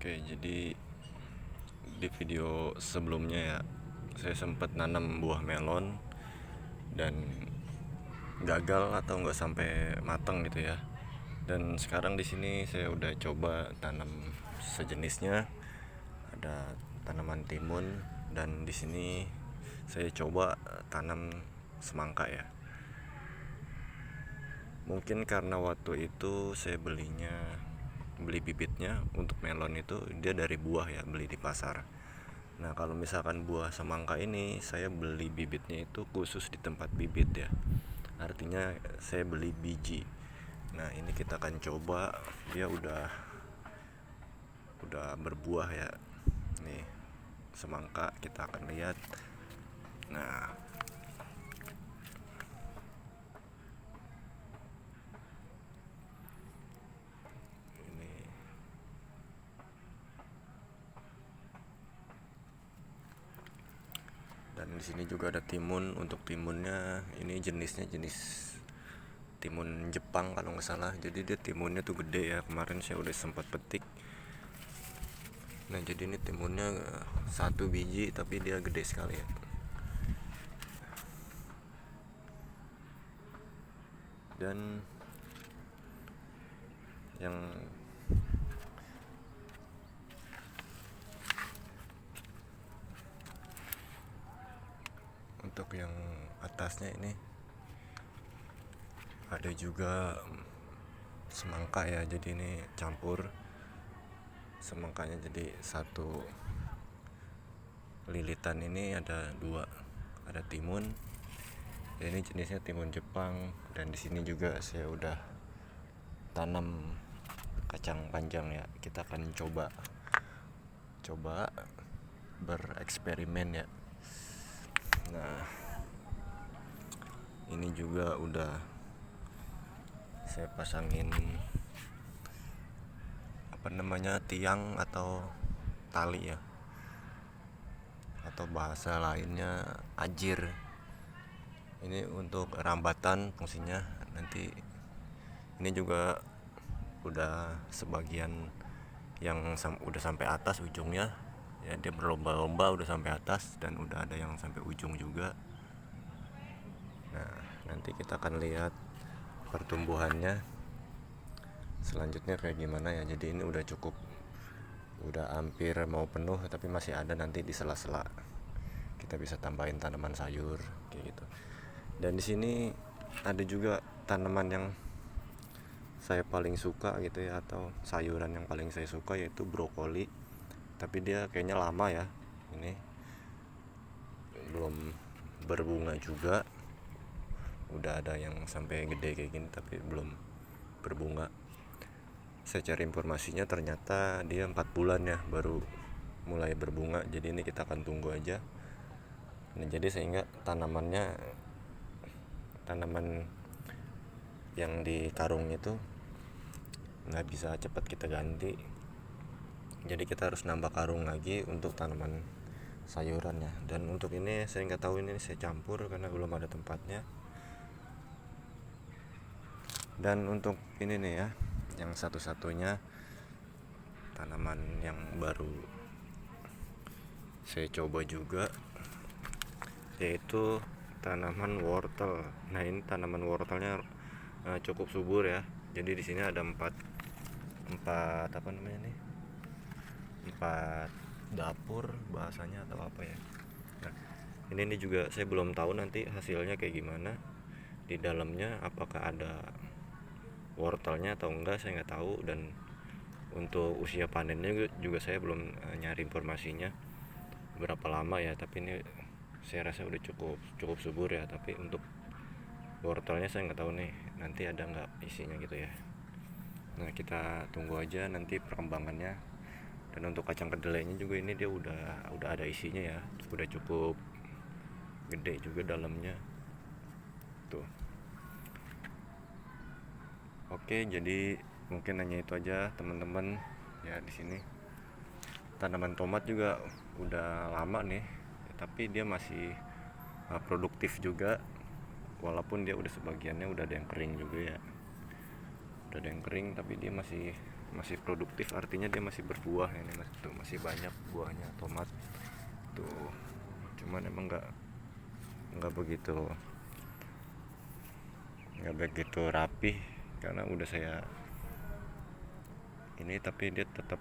Oke, jadi di video sebelumnya ya saya sempat nanam buah melon dan gagal atau nggak sampai matang gitu ya. Dan sekarang di sini saya udah coba tanam sejenisnya, ada tanaman timun, dan di sini saya coba tanam semangka ya. Mungkin karena waktu itu saya beli bibitnya untuk melon itu dia dari buah ya, beli di pasar. Nah, kalau misalkan buah semangka ini saya beli bibitnya itu khusus di tempat bibit ya. Artinya saya beli biji. Nah, ini kita akan coba, dia udah berbuah ya. Nih, semangka kita akan lihat. Nah, ini dan di sini juga ada timun. Untuk timunnya ini jenisnya jenis timun Jepang kalau nggak salah. Jadi dia timunnya tuh gede ya. Kemarin saya udah sempat petik. Nah, jadi ini timunnya satu biji tapi dia gede sekali ya. Dan yang untuk yang atasnya ini ada juga semangka ya. Jadi ini campur semangkanya, jadi satu lilitan ini ada dua, ada timun ya, ini jenisnya timun Jepang. Dan di sini juga saya udah tanam kacang panjang ya. Kita akan coba bereksperimen ya. Nah, ini juga udah saya pasangin tiang atau tali ya, atau bahasa lainnya ajir. Ini untuk rambatan fungsinya. Nanti ini juga udah sebagian yang udah sampai atas ujungnya ya, dia berlomba-lomba udah sampai atas, dan udah ada yang sampai ujung juga. Nah, nanti kita akan lihat pertumbuhannya selanjutnya kayak gimana ya. Jadi ini udah hampir mau penuh, tapi masih ada nanti di sela-sela kita bisa tambahin tanaman sayur kayak gitu. Dan di sini ada juga tanaman yang saya paling suka gitu ya, atau sayuran yang paling saya suka, yaitu brokoli. Tapi dia kayaknya lama ya, ini belum berbunga juga. Udah ada yang sampai gede kayak gini tapi belum berbunga. Saya cari informasinya ternyata dia 4 bulan ya baru mulai berbunga. Jadi ini kita akan tunggu aja. Nah, jadi sehingga tanaman yang di karung itu nggak bisa cepat kita ganti. Jadi kita harus nambah karung lagi untuk tanaman sayuran ya. Dan untuk ini saya nggak tahu, ini saya campur karena belum ada tempatnya. Dan untuk ini nih ya, yang satu-satunya tanaman yang baru saya coba juga, yaitu tanaman wortel. Nah, ini tanaman wortelnya cukup subur ya. Jadi di sini ada empat dapur bahasanya atau apa ya. Nah, ini juga saya belum tahu nanti hasilnya kayak gimana di dalamnya, apakah ada wortelnya atau enggak, saya nggak tahu. Dan untuk usia panennya juga saya belum nyari informasinya berapa lama ya. Tapi ini saya rasa udah cukup subur ya. Tapi untuk wortelnya saya nggak tahu nih nanti ada nggak isinya gitu ya. Nah, kita tunggu aja nanti perkembangannya. Dan untuk kacang kedelainya juga ini dia udah ada isinya ya, udah cukup gede juga dalamnya tuh. Oke, jadi mungkin hanya itu aja teman-teman ya. Di sini tanaman tomat juga udah lama nih, tapi dia masih produktif juga, walaupun dia udah sebagiannya udah ada yang kering juga ya. Udah ada yang kering tapi dia masih masih produktif, artinya dia masih berbuah. Ini masih banyak buahnya tomat tuh, cuman emang nggak begitu rapi karena udah saya ini, tapi dia tetap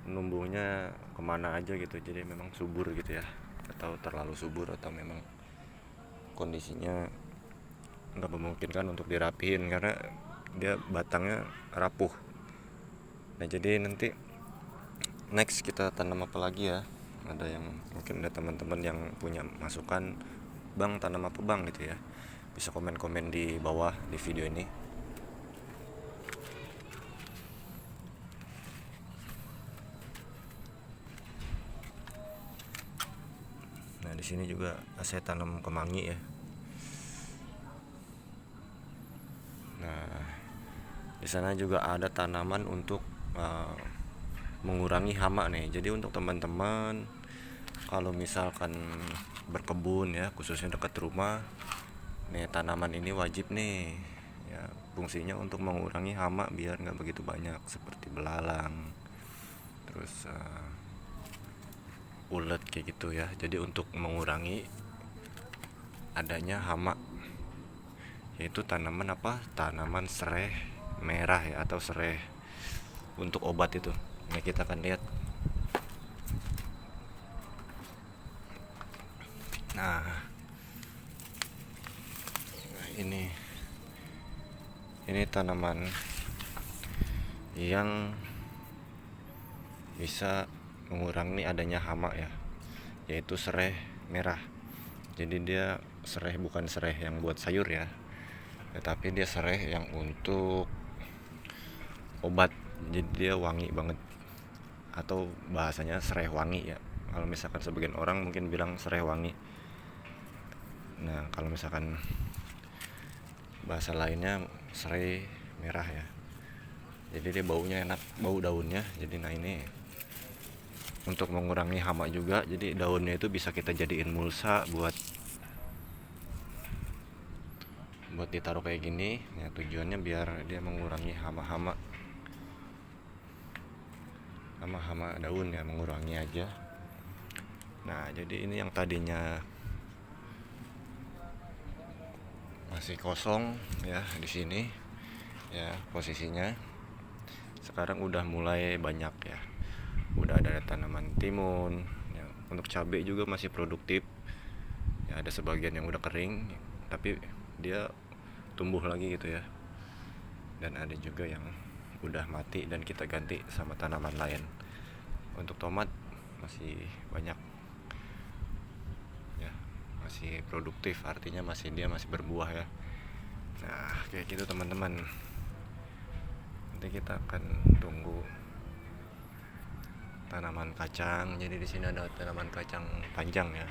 numbuhnya kemana aja gitu, jadi memang subur gitu ya, atau terlalu subur, atau memang kondisinya nggak memungkinkan untuk dirapihin karena dia batangnya rapuh. Nah jadi nanti next kita tanam apa lagi ya, ada yang mungkin ada teman-teman yang punya masukan, bang tanam apa bang gitu ya, bisa komen-komen di bawah di video ini. Nah di sini juga saya tanam kemangi ya. Nah di sana juga ada tanaman untuk mengurangi hama nih. Jadi untuk teman-teman kalau misalkan berkebun ya, khususnya dekat rumah, nih tanaman ini wajib nih ya, fungsinya untuk mengurangi hama biar nggak begitu banyak, seperti belalang, terus ulet kayak gitu ya. Jadi untuk mengurangi adanya hama, yaitu tanaman apa, tanaman sereh merah ya, atau sereh untuk obat itu. Nah kita akan lihat. Nah ini tanaman yang bisa mengurangi adanya hama ya, yaitu sereh merah. Jadi dia sereh, bukan sereh yang buat sayur ya, tetapi dia sereh yang untuk obat. Jadi dia wangi banget, atau bahasanya sereh wangi ya. Kalau misalkan sebagian orang mungkin bilang sereh wangi. Nah kalau misalkan bahasa lainnya sereh merah ya. Jadi dia baunya enak, bau daunnya. Jadi nah ini untuk mengurangi hama juga. Jadi daunnya itu bisa kita jadiin mulsa buat ditaruh kayak gini ya, tujuannya biar dia mengurangi hama-hama daun ya, mengurangi aja. Nah jadi ini yang tadinya masih kosong ya di sini ya posisinya, sekarang udah mulai banyak ya, udah ada tanaman timun ya. Untuk cabai juga masih produktif ya, ada sebagian yang udah kering tapi dia tumbuh lagi gitu ya, dan ada juga yang udah mati dan kita ganti sama tanaman lain. Untuk tomat masih banyak ya, masih produktif, artinya dia masih berbuah ya. Nah kayak gitu teman-teman, nanti kita akan tunggu tanaman kacang. Jadi di sini ada tanaman kacang panjang ya,